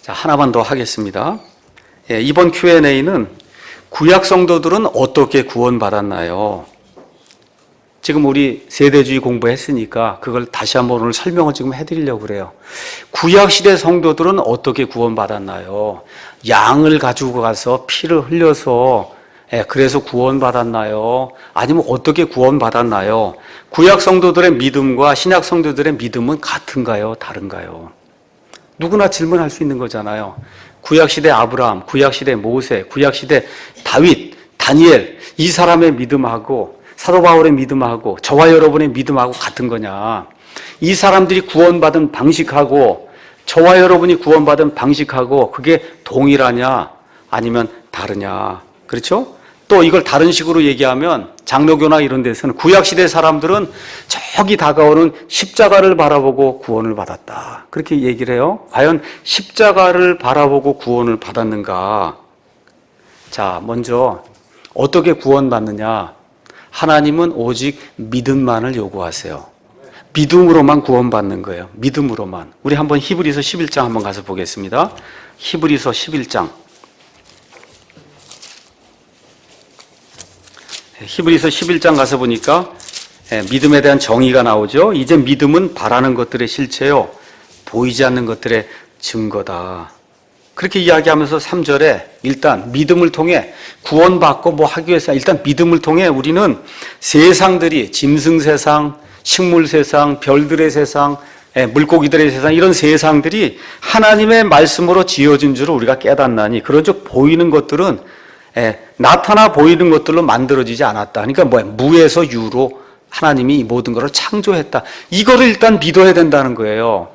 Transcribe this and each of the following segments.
자, 하나만 더 하겠습니다. 이번 Q&A는 구약 성도들은 어떻게 구원받았나요? 지금 우리 세대주의 공부했으니까 그걸 다시 한번 오늘 설명을 지금 해드리려고 그래요. 구약시대 성도들은 어떻게 구원받았나요? 양을 가지고 가서 피를 흘려서 그래서 구원받았나요? 아니면 어떻게 구원받았나요? 구약 성도들의 믿음과 신약 성도들의 믿음은 같은가요? 다른가요? 누구나 질문할 수 있는 거잖아요. 구약시대 아브라함, 구약시대 모세, 구약시대 다윗, 다니엘, 이 사람의 믿음하고 사도 바울의 믿음하고 저와 여러분의 믿음하고 같은 거냐? 이 사람들이 구원받은 방식하고 저와 여러분이 구원받은 방식하고 그게 동일하냐? 아니면 다르냐? 그렇죠? 또 이걸 다른 식으로 얘기하면 장로교나 이런 데서는 구약시대 사람들은 저기 다가오는 십자가를 바라보고 구원을 받았다. 그렇게 얘기를 해요. 과연 십자가를 바라보고 구원을 받았는가? 자, 먼저 어떻게 구원받느냐? 하나님은 오직 믿음만을 요구하세요. 믿음으로만 구원받는 거예요. 믿음으로만. 우리 한번 히브리서 11장 한번 가서 보겠습니다. 히브리서 11장. 히브리서 11장 가서 보니까 믿음에 대한 정의가 나오죠. 이제 믿음은 바라는 것들의 실체요, 보이지 않는 것들의 증거다. 그렇게 이야기하면서 3절에 일단 믿음을 통해 구원받고 뭐 하기 위해서 일단 믿음을 통해 우리는 세상들이 짐승 세상, 식물 세상, 별들의 세상, 물고기들의 세상 이런 세상들이 하나님의 말씀으로 지어진 줄을 우리가 깨닫나니 그런즉 보이는 것들은 나타나 보이는 것들로 만들어지지 않았다. 그러니까 무에서 유로 하나님이 이 모든 것을 창조했다. 이거를 일단 믿어야 된다는 거예요.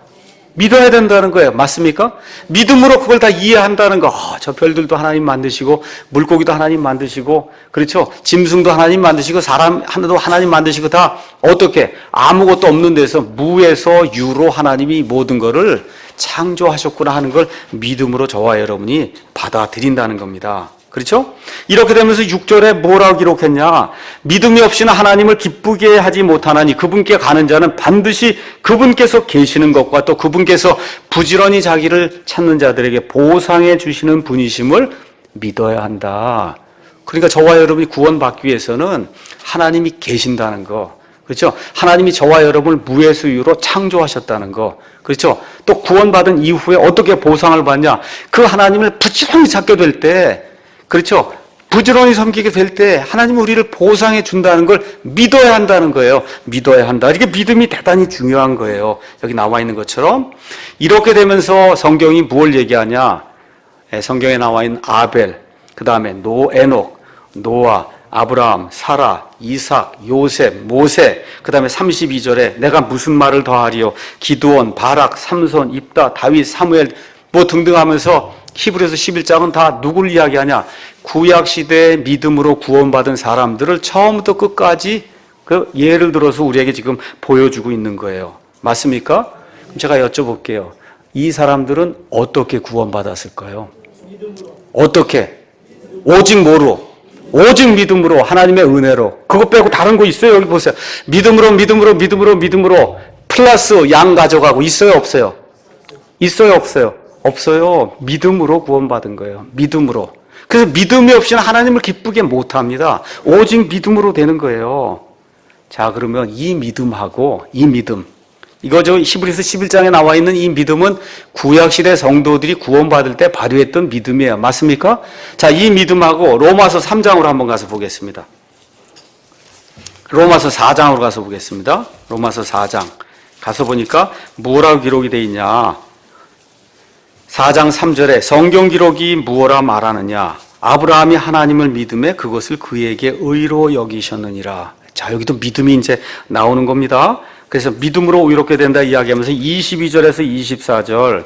믿어야 된다는 거예요. 맞습니까? 믿음으로 그걸 다 이해한다는 거. 저 별들도 하나님 만드시고 물고기도 하나님 만드시고 그렇죠? 짐승도 하나님 만드시고 사람 하나도 하나님 만드시고 다 어떻게 아무것도 없는 데서 무에서 유로 하나님이 모든 것을 창조하셨구나 하는 걸 믿음으로 저와 여러분이 받아들인다는 겁니다. 그렇죠? 이렇게 되면서 6절에 뭐라고 기록했냐? 믿음이 없이는 하나님을 기쁘게 하지 못하나니 그분께 가는 자는 반드시 그분께서 계시는 것과 또 그분께서 부지런히 자기를 찾는 자들에게 보상해 주시는 분이심을 믿어야 한다. 그러니까 저와 여러분이 구원받기 위해서는 하나님이 계신다는 거. 그렇죠? 하나님이 저와 여러분을 무에서 유로 창조하셨다는 거. 그렇죠? 또 구원받은 이후에 어떻게 보상을 받냐? 그 하나님을 부지런히 찾게 될 때 그렇죠? 부지런히 섬기게 될 때 하나님은 우리를 보상해 준다는 걸 믿어야 한다는 거예요. 믿어야 한다. 이게 믿음이 대단히 중요한 거예요. 여기 나와 있는 것처럼. 이렇게 되면서 성경이 뭘 얘기하냐? 성경에 나와 있는 아벨, 그 다음에 에녹, 노아, 아브라함, 사라, 이삭, 요셉, 모세, 그 다음에 32절에 내가 무슨 말을 더하리요? 기드온, 바락, 삼손, 입다, 다윗, 사무엘 뭐 등등 하면서 히브리서 11장은 다 누굴 이야기하냐? 구약시대의 믿음으로 구원받은 사람들을 처음부터 끝까지 그 예를 들어서 우리에게 지금 보여주고 있는 거예요. 맞습니까? 그럼 제가 여쭤볼게요. 이 사람들은 어떻게 구원받았을까요? 어떻게? 오직 뭐로? 오직 믿음으로, 하나님의 은혜로. 그것 빼고 다른 거 있어요? 여기 보세요. 믿음으로 플러스 양 가져가고 있어요? 없어요? 있어요? 없어요? 없어요. 믿음으로 구원받은 거예요. 믿음으로. 그래서 믿음이 없이는 하나님을 기쁘게 못합니다. 오직 믿음으로 되는 거예요. 자, 그러면 이 믿음하고 이 믿음, 이거죠. 히브리서 11장에 나와 있는 이 믿음은 구약시대 성도들이 구원받을 때 발휘했던 믿음이에요. 맞습니까? 자, 이 믿음하고 로마서 3장으로 한번 가서 보겠습니다. 로마서 4장으로 가서 보겠습니다. 로마서 4장. 가서 보니까 뭐라고 기록이 되어 있냐. 4장 3절에 성경 기록이 무엇라 말하느냐. 아브라함이 하나님을 믿음에 그것을 그에게 의로 여기셨느니라. 자, 여기도 믿음이 이제 나오는 겁니다. 그래서 믿음으로 의롭게 된다 이야기하면서 22절에서 24절.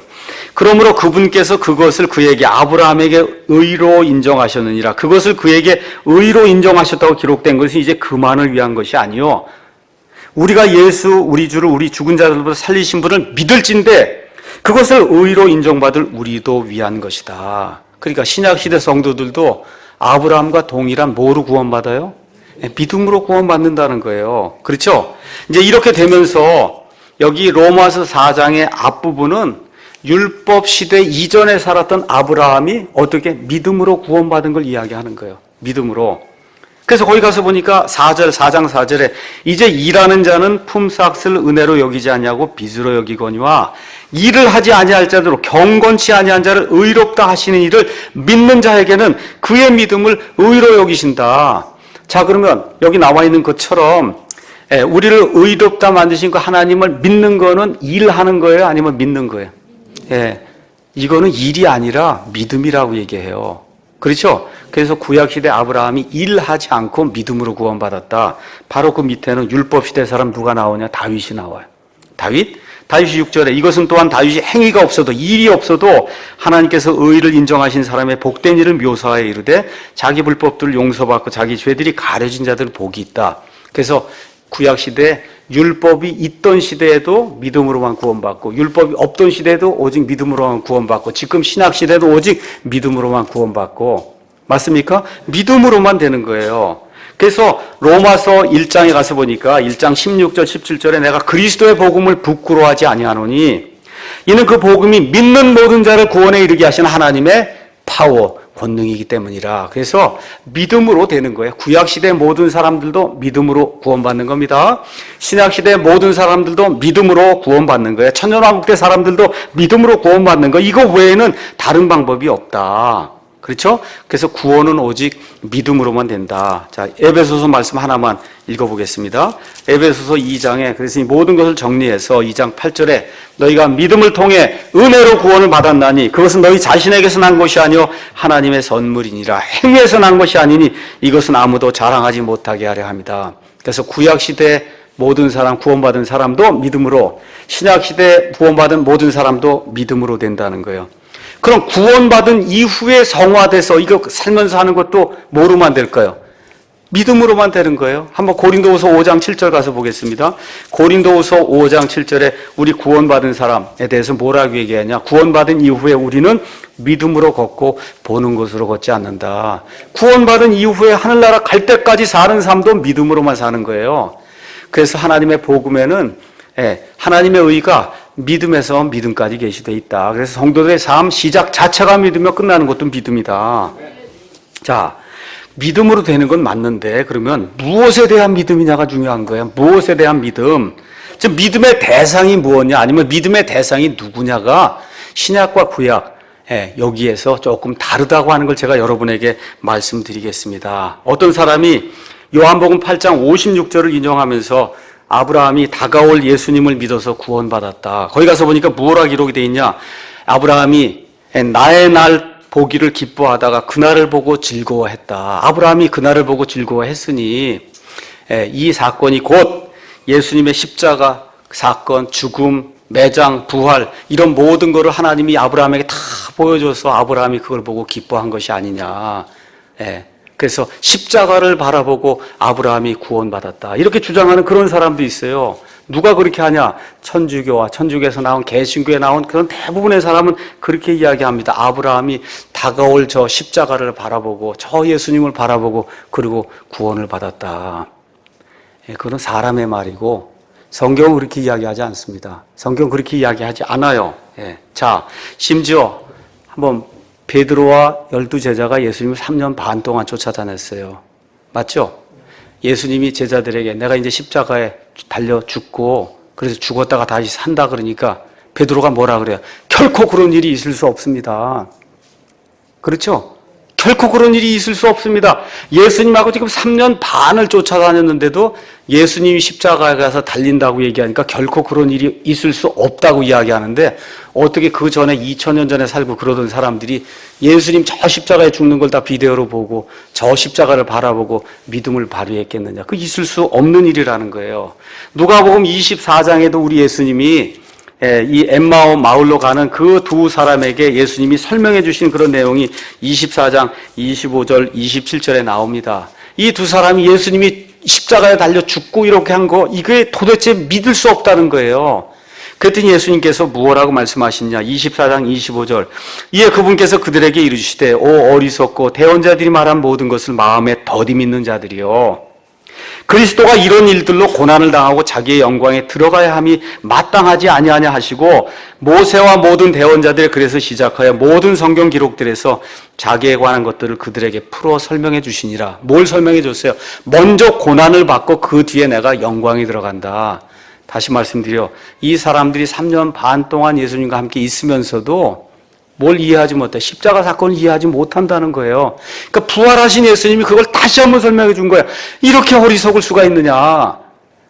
그러므로 그분께서 그것을 그에게 아브라함에게 의로 인정하셨느니라. 그것을 그에게 의로 인정하셨다고 기록된 것은 이제 그만을 위한 것이 아니요. 우리가 예수 우리 주를 우리 죽은 자들보다 살리신 분을 믿을진데 그것을 의로 인정받을 우리도 위한 것이다. 그러니까 신약시대 성도들도 아브라함과 동일한 뭐로 구원받아요? 믿음으로 구원받는다는 거예요. 그렇죠? 이제 이렇게 되면서 여기 로마서 4장의 앞부분은 율법 시대 이전에 살았던 아브라함이 어떻게 믿음으로 구원받은 걸 이야기하는 거예요. 믿음으로. 그래서 거기 가서 보니까 4장 4절에 이제 일하는 자는 품삯을 은혜로 여기지 아니하고 빚으로 여기거니와 일을 하지 아니할 자들로 경건치 아니한 자를 의롭다 하시는 이를 믿는 자에게는 그의 믿음을 의로 여기신다. 자, 그러면 여기 나와 있는 것처럼 우리를 의롭다 만드신 그 하나님을 믿는 거는 일하는 거예요? 아니면 믿는 거예요? 이거는 일이 아니라 믿음이라고 얘기해요. 그렇죠? 그래서 구약시대 아브라함이 일하지 않고 믿음으로 구원받았다. 바로 그 밑에는 율법시대 사람 누가 나오냐? 다윗이 나와요. 다윗이 6절에 이것은 또한 다윗이 행위가 없어도 일이 없어도 하나님께서 의를 인정하신 사람의 복된 일을 묘사하여 이르되 자기 불법들을 용서받고 자기 죄들이 가려진 자들 복이 있다. 그래서 구약시대 율법이 있던 시대에도 믿음으로만 구원받고 율법이 없던 시대에도 오직 믿음으로만 구원받고 지금 신약시대도 오직 믿음으로만 구원받고 맞습니까? 믿음으로만 되는 거예요. 그래서 로마서 1장에 가서 보니까 1장 16절 17절에 내가 그리스도의 복음을 부끄러워하지 아니하노니 이는 그 복음이 믿는 모든 자를 구원에 이르게 하시는 하나님의 파워 권능이기 때문이라. 그래서 믿음으로 되는 거예요. 구약시대 모든 사람들도 믿음으로 구원받는 겁니다. 신약시대 모든 사람들도 믿음으로 구원받는 거예요. 천년왕국대 사람들도 믿음으로 구원받는 거. 이거 외에는 다른 방법이 없다. 그렇죠? 그래서 구원은 오직 믿음으로만 된다. 자, 에베소서 말씀 하나만 읽어보겠습니다. 에베소서 2장에 그래서 이 모든 것을 정리해서 2장 8절에 너희가 믿음을 통해 은혜로 구원을 받았나니 그것은 너희 자신에게서 난 것이 아니요 하나님의 선물이니라. 행위에서 난 것이 아니니 이것은 아무도 자랑하지 못하게 하려 합니다. 그래서 구약시대 모든 사람 구원받은 사람도 믿음으로 신약시대 구원받은 모든 사람도 믿음으로 된다는 거예요. 그럼 구원받은 이후에 성화돼서 이거 살면서 하는 것도 뭐로만 될까요? 믿음으로만 되는 거예요. 한번 고린도후서 5장 7절 가서 보겠습니다. 고린도후서 5장 7절에 우리 구원받은 사람에 대해서 뭐라고 얘기하냐? 구원받은 이후에 우리는 믿음으로 걷고 보는 것으로 걷지 않는다. 구원받은 이후에 하늘나라 갈 때까지 사는 삶도 믿음으로만 사는 거예요. 그래서 하나님의 복음에는 하나님의 의가 믿음에서 믿음까지 계시되어 있다. 그래서 성도들의 삶 시작 자체가 믿으며 끝나는 것도 믿음이다. 자, 믿음으로 되는 건 맞는데 그러면 무엇에 대한 믿음이냐가 중요한 거예요. 무엇에 대한 믿음. 즉 믿음의 대상이 무엇이냐 아니면 믿음의 대상이 누구냐가 신약과 구약 여기에서 조금 다르다고 하는 걸 제가 여러분에게 말씀드리겠습니다. 어떤 사람이 요한복음 8장 56절을 인용하면서 아브라함이 다가올 예수님을 믿어서 구원받았다. 거기 가서 보니까 뭐라 기록이 되어 있냐. 아브라함이 나의 날 보기를 기뻐하다가 그날을 보고 즐거워했다. 아브라함이 그날을 보고 즐거워했으니 이 사건이 곧 예수님의 십자가 사건, 죽음, 매장, 부활 이런 모든 것을 하나님이 아브라함에게 다 보여줘서 아브라함이 그걸 보고 기뻐한 것이 아니냐. 그래서 십자가를 바라보고 아브라함이 구원받았다. 이렇게 주장하는 그런 사람도 있어요. 누가 그렇게 하냐? 천주교와 천주교에서 나온 개신교에 나온 그런 대부분의 사람은 그렇게 이야기합니다. 아브라함이 다가올 저 십자가를 바라보고 저 예수님을 바라보고 그리고 구원을 받았다. 그건 사람의 말이고 성경은 그렇게 이야기하지 않습니다. 성경은 그렇게 이야기하지 않아요. 자, 심지어 한번 베드로와 12제자가 예수님을 3년 반 동안 쫓아다녔어요. 맞죠? 예수님이 제자들에게 내가 이제 십자가에 달려 죽고 그래서 죽었다가 다시 산다 그러니까 베드로가 뭐라 그래요? 결코 그런 일이 있을 수 없습니다. 그렇죠? 결코 그런 일이 있을 수 없습니다. 예수님하고 지금 3년 반을 쫓아다녔는데도 예수님이 십자가에 가서 달린다고 얘기하니까 결코 그런 일이 있을 수 없다고 이야기하는데 어떻게 그 전에 2000년 전에 살고 그러던 사람들이 예수님 저 십자가에 죽는 걸 다 비디오로 보고 저 십자가를 바라보고 믿음을 발휘했겠느냐. 그 있을 수 없는 일이라는 거예요. 누가복음 24장에도 우리 예수님이 이 엠마오 마을로 가는 그 두 사람에게 예수님이 설명해 주신 그런 내용이 24장 25절 27절에 나옵니다. 이 두 사람이 예수님이 십자가에 달려 죽고 이렇게 한 거 이게 도대체 믿을 수 없다는 거예요. 그랬더니 예수님께서 무엇라고 말씀하시냐. 24장 25절 이에 그분께서 그들에게 이르시되 오 어리석고 대언자들이 말한 모든 것을 마음에 더디 믿는 자들이요 그리스도가 이런 일들로 고난을 당하고 자기의 영광에 들어가야 함이 마땅하지 아니하냐 하시고 모세와 모든 대언자들이 그래서 시작하여 모든 성경 기록들에서 자기에 관한 것들을 그들에게 풀어 설명해 주시니라. 뭘 설명해 줬어요? 먼저 고난을 받고 그 뒤에 내가 영광에 들어간다. 다시 말씀드려, 이 사람들이 3년 반 동안 예수님과 함께 있으면서도 뭘 이해하지 못해. 십자가 사건을 이해하지 못한다는 거예요. 그러니까 부활하신 예수님이 그걸 다시 한번 설명해 준 거예요. 이렇게 어리석을 수가 있느냐.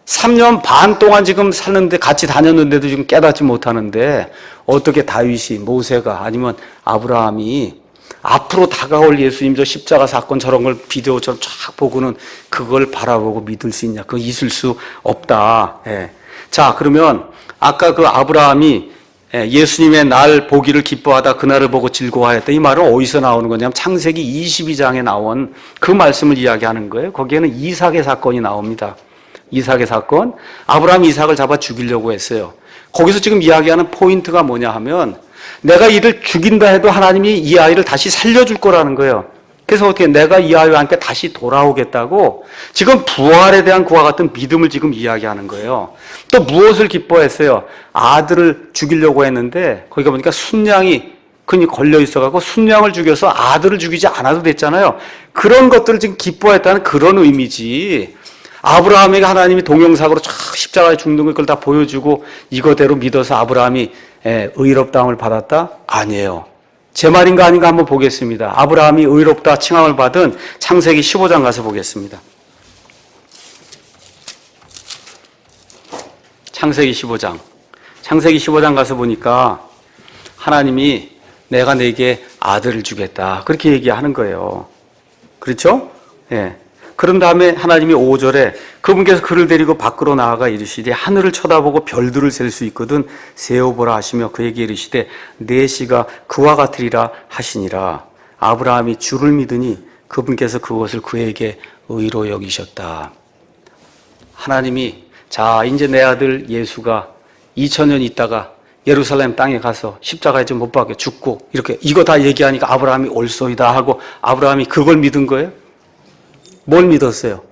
3년 반 동안 지금 사는데 같이 다녔는데도 지금 깨닫지 못하는데 어떻게 다윗이, 모세가 아니면 아브라함이 앞으로 다가올 예수님 저 십자가 사건 저런 걸 비디오처럼 쫙 보고는 그걸 바라보고 믿을 수 있냐. 그거 있을 수 없다. 예. 자, 그러면 아까 그 아브라함이 예수님의 날 보기를 기뻐하다 그날을 보고 즐거워하였다. 이 말은 어디서 나오는 거냐면 창세기 22장에 나온 그 말씀을 이야기하는 거예요. 거기에는 이삭의 사건이 나옵니다. 이삭의 사건. 아브라함이 이삭을 잡아 죽이려고 했어요. 거기서 지금 이야기하는 포인트가 뭐냐 하면 내가 이를 죽인다 해도 하나님이 이 아이를 다시 살려줄 거라는 거예요. 그래서 어떻게 내가 이 아이와 함께 다시 돌아오겠다고 지금 부활에 대한 그와 같은 믿음을 지금 이야기하는 거예요. 또 무엇을 기뻐했어요? 아들을 죽이려고 했는데 거기가 보니까 순양이 그니 걸려 있어가지고 순양을 죽여서 아들을 죽이지 않아도 됐잖아요. 그런 것들을 지금 기뻐했다는 그런 의미지. 아브라함에게 하나님이 동영상으로 쫙 십자가에 죽는 걸 다 보여주고 이거대로 믿어서 아브라함이 의롭다함을 받았다? 아니에요. 제 말인가 아닌가 한번 보겠습니다. 아브라함이 의롭다 칭함을 받은 창세기 15장 가서 보겠습니다. 창세기 15장. 창세기 15장 가서 보니까 하나님이 내가 네게 아들을 주겠다. 그렇게 얘기하는 거예요. 그렇죠? 예. 그런 다음에 하나님이 5절에 그분께서 그를 데리고 밖으로 나아가 이르시되 하늘을 쳐다보고 별들을 셀 수 있거든 세어보라 하시며 그에게 이르시되 내 씨가 그와 같으리라 하시니라. 아브라함이 주를 믿으니 그분께서 그것을 그에게 의로 여기셨다. 하나님이 자 이제 내 아들 예수가 2000년 있다가 예루살렘 땅에 가서 십자가에 좀 못 박혀 죽고 이렇게 이거 다 얘기하니까 아브라함이 옳소이다 하고 아브라함이 그걸 믿은 거예요? 뭘 믿었어요?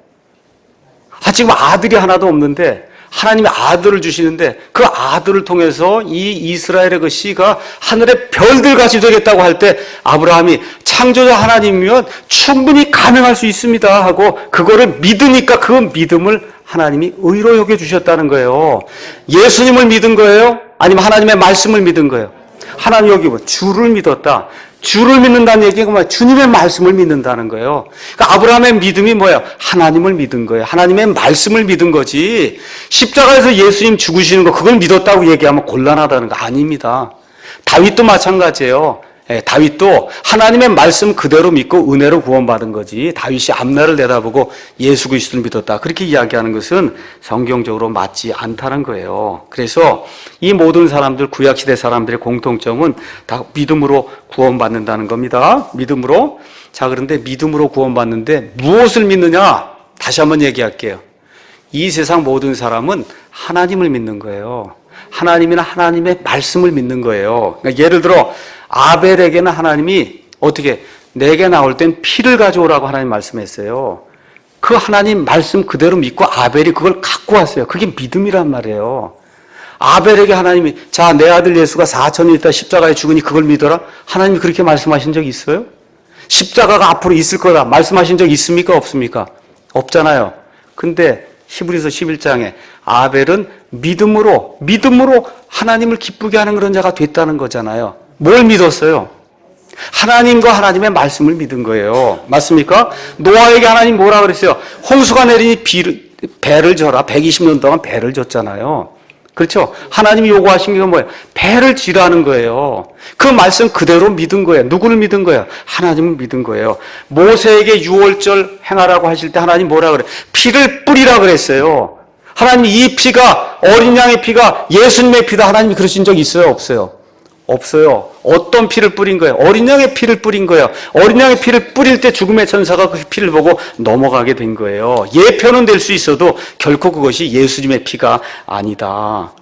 지금 아들이 하나도 없는데 하나님이 아들을 주시는데 그 아들을 통해서 이 이스라엘의 그 씨가 하늘의 별들같이 되겠다고 할 때 아브라함이 창조자 하나님이면 충분히 가능할 수 있습니다 하고 그거를 믿으니까 그 믿음을 하나님이 의로 여겨주셨다는 거예요. 예수님을 믿은 거예요? 아니면 하나님의 말씀을 믿은 거예요? 하나님 여기 뭐 주를 믿었다. 주를 믿는다는 얘기가 뭐야? 주님의 말씀을 믿는다는 거예요. 그러니까 아브라함의 믿음이 뭐예요? 하나님을 믿은 거예요. 하나님의 말씀을 믿은 거지. 십자가에서 예수님 죽으시는 거 그걸 믿었다고 얘기하면 곤란하다는 거 아닙니다. 다윗도 마찬가지예요. 다윗도 하나님의 말씀 그대로 믿고 은혜로 구원받은 거지. 다윗이 앞날을 내다보고 예수 그리스도를 믿었다. 그렇게 이야기하는 것은 성경적으로 맞지 않다는 거예요. 그래서 이 모든 사람들, 구약시대 사람들의 공통점은 다 믿음으로 구원받는다는 겁니다. 믿음으로. 자, 그런데 믿음으로 구원받는데 무엇을 믿느냐? 다시 한번 얘기할게요. 이 세상 모든 사람은 하나님을 믿는 거예요. 하나님이나 하나님의 말씀을 믿는 거예요. 그러니까 예를 들어 아벨에게는 하나님이 어떻게 내게 나올 땐 피를 가져오라고 하나님 말씀했어요. 그 하나님 말씀 그대로 믿고 아벨이 그걸 갖고 왔어요. 그게 믿음이란 말이에요. 아벨에게 하나님이 자, 내 아들 예수가 4,000년 있다 십자가에 죽으니 그걸 믿어라. 하나님이 그렇게 말씀하신 적 있어요? 십자가가 앞으로 있을 거다 말씀하신 적 있습니까? 없습니까? 없잖아요. 근데 히브리서 11장에 아벨은 믿음으로 하나님을 기쁘게 하는 그런 자가 됐다는 거잖아요. 뭘 믿었어요? 하나님과 하나님의 말씀을 믿은 거예요. 맞습니까? 노아에게 하나님 뭐라 그랬어요? 홍수가 내리니 배를 져라. 120년 동안 배를 졌잖아요. 그렇죠? 하나님이 요구하신 게 뭐예요? 배를 지라는 거예요. 그 말씀 그대로 믿은 거예요. 누구를 믿은 거예요? 하나님을 믿은 거예요. 모세에게 유월절 행하라고 하실 때 하나님 뭐라 그래요? 피를 뿌리라 그랬어요. 하나님 이 피가 어린 양의 피가 예수님의 피다. 하나님이 그러신 적 있어요? 없어요? 없어요. 어떤 피를 뿌린 거예요? 어린 양의 피를 뿌린 거예요. 어린 양의 피를 뿌릴 때 죽음의 천사가 그 피를 보고 넘어가게 된 거예요. 예표는 될 수 있어도 결코 그것이 예수님의 피가 아니다.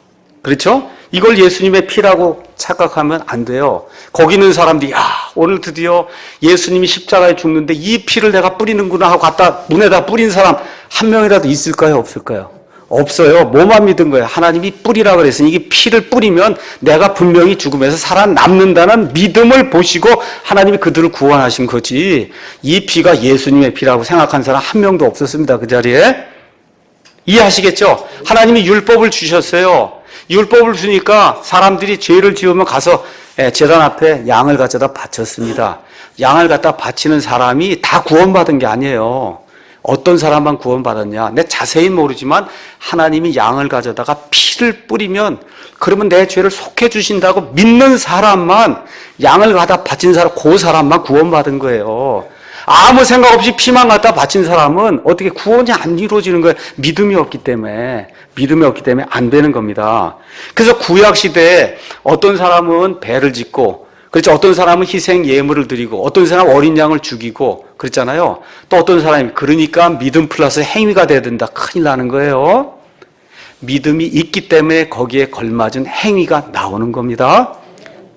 그렇죠? 이걸 예수님의 피라고 착각하면 안 돼요. 거기 있는 사람들이 오늘 드디어 예수님이 십자가에 죽는데 이 피를 내가 뿌리는구나 하고 갖다 문에다 뿌린 사람 한 명이라도 있을까요? 없을까요? 없어요. 뭐만 믿은 거예요? 하나님이 뿌리라 그랬으니 이게 피를 뿌리면 내가 분명히 죽음에서 살아남는다는 믿음을 보시고 하나님이 그들을 구원하신 거지. 이 피가 예수님의 피라고 생각한 사람 한 명도 없었습니다. 그 자리에. 이해하시겠죠? 하나님이 율법을 주셨어요. 율법을 주니까 사람들이 죄를 지으면 가서 제단 앞에 양을 가져다 바쳤습니다. 양을 갖다 바치는 사람이 다 구원받은 게 아니에요. 어떤 사람만 구원받았냐? 내 자세히 모르지만 하나님이 양을 가져다가 피를 뿌리면 그러면 내 죄를 속해 주신다고 믿는 사람만 양을 갖다 바친 사람, 그 사람만 구원받은 거예요. 아무 생각 없이 피만 갖다 바친 사람은 어떻게 구원이 안 이루어지는 거예요? 믿음이 없기 때문에 안 되는 겁니다. 그래서 구약 시대에 어떤 사람은 배를 짓고, 그렇죠. 어떤 사람은 희생 예물을 드리고, 어떤 사람은 어린 양을 죽이고, 그랬잖아요. 또 어떤 사람이, 그러니까 믿음 플러스 행위가 돼야 된다. 큰일 나는 거예요. 믿음이 있기 때문에 거기에 걸맞은 행위가 나오는 겁니다.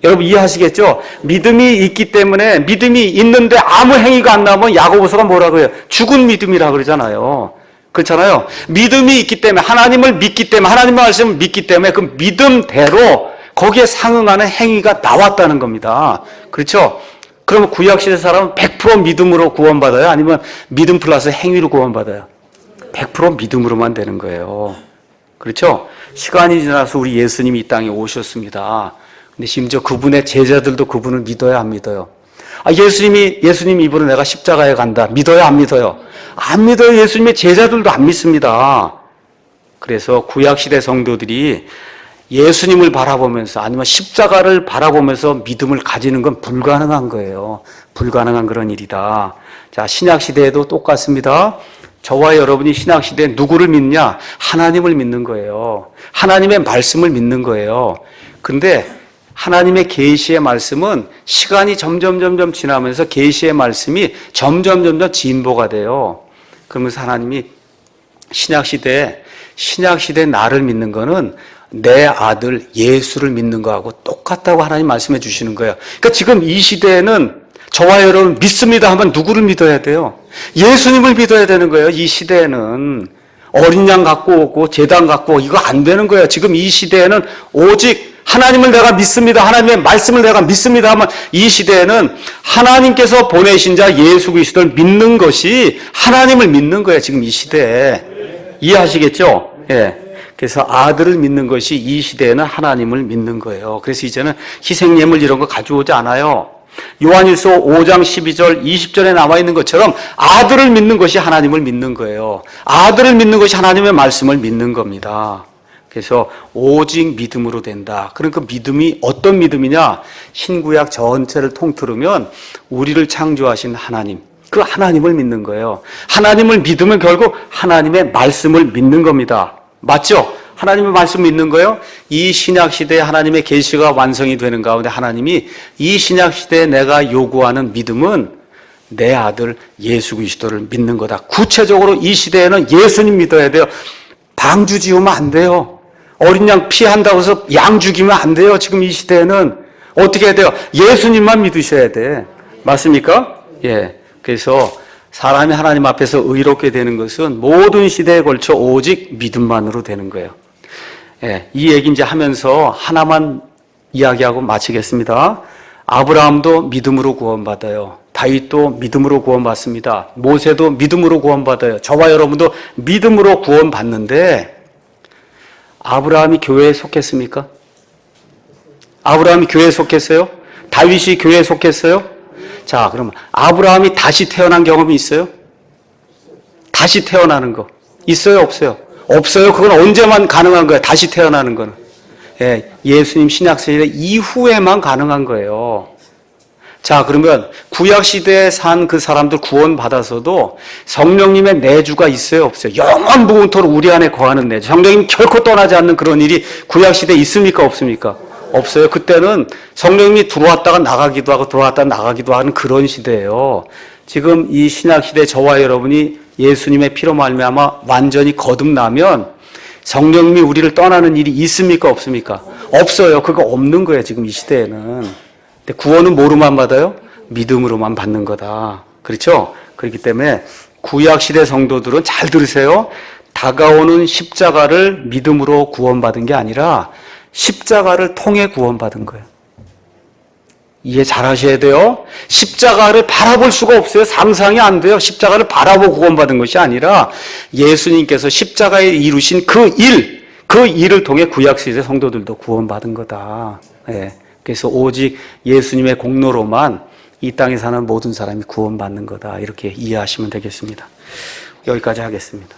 여러분 이해하시겠죠? 믿음이 있기 때문에, 믿음이 있는데 아무 행위가 안 나오면 야고보서가 뭐라고 해요? 죽은 믿음이라고 그러잖아요. 그렇잖아요. 믿음이 있기 때문에, 하나님을 믿기 때문에, 하나님의 말씀을 믿기 때문에 그 믿음대로 거기에 상응하는 행위가 나왔다는 겁니다. 그렇죠? 그러면 구약시대 사람은 100% 믿음으로 구원받아요? 아니면 믿음 플러스 행위로 구원받아요? 100% 믿음으로만 되는 거예요. 그렇죠? 시간이 지나서 우리 예수님이 이 땅에 오셨습니다. 근데 심지어 그분의 제자들도 그분을 믿어요, 안 믿어요? 예수님 입으로 내가 십자가에 간다. 믿어요, 안 믿어요? 안 믿어요. 예수님의 제자들도 안 믿습니다. 그래서 구약시대 성도들이 예수님을 바라보면서 아니면 십자가를 바라보면서 믿음을 가지는 건 불가능한 거예요. 불가능한 그런 일이다. 자, 신약시대에도 똑같습니다. 저와 여러분이 신약시대에 누구를 믿냐? 하나님을 믿는 거예요. 하나님의 말씀을 믿는 거예요. 근데 하나님의 계시의 말씀은 시간이 점점 지나면서 계시의 말씀이 점점 진보가 돼요. 그러면서 하나님이 신약시대에 나를 믿는 거는 내 아들 예수를 믿는 거하고 똑같다고 하나님 말씀해 주시는 거예요. 그러니까 지금 이 시대에는 저와 여러분 믿습니다 하면 누구를 믿어야 돼요? 예수님을 믿어야 되는 거예요. 이 시대에는 어린 양 갖고 오고 제단 갖고 오고 이거 안 되는 거예요. 지금 이 시대에는 오직 하나님을 내가 믿습니다. 하나님의 말씀을 내가 믿습니다 하면 이 시대에는 하나님께서 보내신 자 예수 그리스도를 믿는 것이 하나님을 믿는 거예요. 지금 이 시대에. 이해하시겠죠? 예. 그래서 아들을 믿는 것이 이 시대에는 하나님을 믿는 거예요. 그래서 이제는 희생예물 이런 거 가져오지 않아요. 요한일서 5장 12절 20절에 나와 있는 것처럼 아들을 믿는 것이 하나님을 믿는 거예요. 아들을 믿는 것이 하나님의 말씀을 믿는 겁니다. 그래서 오직 믿음으로 된다. 그러니까 믿음이 어떤 믿음이냐? 신구약 전체를 통틀으면 우리를 창조하신 하나님, 그 하나님을 믿는 거예요. 하나님을 믿으면 결국 하나님의 말씀을 믿는 겁니다. 맞죠? 하나님의 말씀 믿는 거예요. 이 신약시대에 하나님의 계시가 완성이 되는 가운데 하나님이 이 신약시대에 내가 요구하는 믿음은 내 아들 예수 그리스도를 믿는 거다. 구체적으로 이 시대에는 예수님 믿어야 돼요. 방주 지우면 안 돼요. 어린 양 피한다고 해서 양 죽이면 안 돼요. 지금 이 시대에는 어떻게 해야 돼요? 예수님만 믿으셔야 돼. 맞습니까? 예. 그래서 사람이 하나님 앞에서 의롭게 되는 것은 모든 시대에 걸쳐 오직 믿음만으로 되는 거예요. 예, 이 얘기 이제 하면서 하나만 이야기하고 마치겠습니다. 아브라함도 믿음으로 구원받아요. 다윗도 믿음으로 구원받습니다. 모세도 믿음으로 구원받아요. 저와 여러분도 믿음으로 구원받는데 아브라함이 교회에 속했습니까? 아브라함이 교회에 속했어요? 다윗이 교회에 속했어요? 자, 그럼 아브라함이 다시 태어난 경험이 있어요? 다시 태어나는 거 있어요? 없어요? 없어요. 그건 언제만 가능한 거예요? 다시 태어나는 거는. 예, 예수님 신약시대 이후에만 가능한 거예요. 자, 그러면 구약시대에 산 그 사람들 구원받아서도 성령님의 내주가 있어요? 없어요? 영원 무궁토록 우리 안에 거하는 내주. 성령님 결코 떠나지 않는 그런 일이 구약시대에 있습니까? 없습니까? 없어요. 그때는 성령님이 들어왔다가 나가기도 하고 들어왔다가 나가기도 하는 그런 시대예요. 지금 이 신약시대 저와 여러분이 예수님의 피로 말미암아 완전히 거듭나면 성령님이 우리를 떠나는 일이 있습니까? 없습니까? 없어요. 그거 없는 거예요. 지금 이 시대에는. 근데 구원은 뭐로만 받아요? 믿음으로만 받는 거다. 그렇죠? 그렇기 때문에 구약시대 성도들은 잘 들으세요. 다가오는 십자가를 믿음으로 구원받은 게 아니라 십자가를 통해 구원받은 거예요. 이해 잘 하셔야 돼요. 십자가를 바라볼 수가 없어요. 상상이 안 돼요. 십자가를 바라보고 구원받은 것이 아니라 예수님께서 십자가에 이루신 그 일을 통해 구약시대 성도들도 구원받은 거다. 예. 그래서 오직 예수님의 공로로만 이 땅에 사는 모든 사람이 구원받는 거다. 이렇게 이해하시면 되겠습니다. 여기까지 하겠습니다.